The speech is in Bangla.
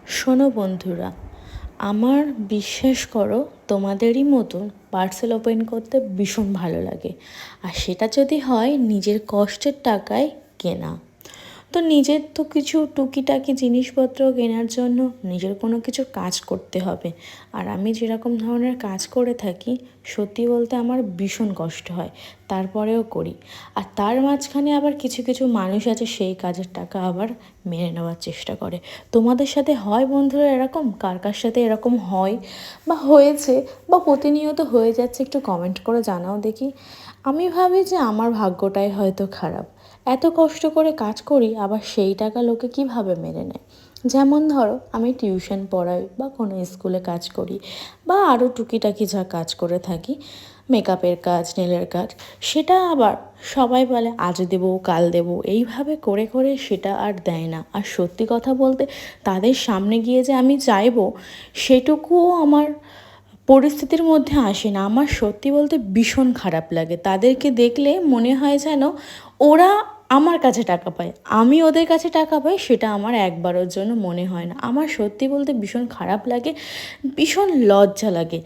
শোনো বন্ধুরা, আমার বিশ্বাস করো তোমাদেরই মতন পার্সেল ওপেন করতে ভীষণ ভালো লাগে। আর সেটা যদি হয় নিজের কষ্টের টাকায় কেনা। তো নিজের তো কিছু টুকিটাকি জিনিসপত্র কেনার জন্য নিজের কোনো কিছু কাজ করতে হবে। আর আমি যেরকম ধরনের কাজ করে থাকি, সত্যি বলতে আমার ভীষণ কষ্ট হয়, তারপরেও করি। আর তার মাঝখানে আবার কিছু কিছু মানুষ আছে সেই কাজের টাকা আবার মেনে নেওয়ার চেষ্টা করে। তোমাদের সাথে হয় বন্ধুরা এরকম? কার কার সাথে এরকম হয় বা হয়েছে বা প্রতিনিয়ত হয়ে যাচ্ছে, একটু কমেন্ট করে জানাও দেখি। আমি ভাবি যে আমার ভাগ্যটাই হয়তো খারাপ, এত কষ্ট করে কাজ করি আবার সেই টাকা লোকে কিভাবে মেনে নেয়। যেমন ধরো, আমি টিউশন পড়াই বা কোনো স্কুলে কাজ করি বা আরও টুকিটাকি যা কাজ করে থাকি, মেকআপের কাজ, নেলের কাজ, সেটা আবার সবাই বলে আজ দেবো কাল দেবো, এইভাবে করে করে সেটা আর দেয় না। আর সত্যি কথা বলতে তাদের সামনে গিয়ে যে আমি চাইবো সেটুকুও আমার পরিস্থিতির মধ্যে আসে না। আমার সত্যি বলতে ভীষণ খারাপ লাগে, তাদেরকে দেখলে মনে হয় যেন ওরা আমার কাছে টাকা পায়, আমি ওদের কাছে টাকা পাই, সেটা আমার একবারের জন্য মনে হয় না। আমার সত্যি বলতে ভীষণ খারাপ লাগে, ভীষণ লজ্জা লাগে।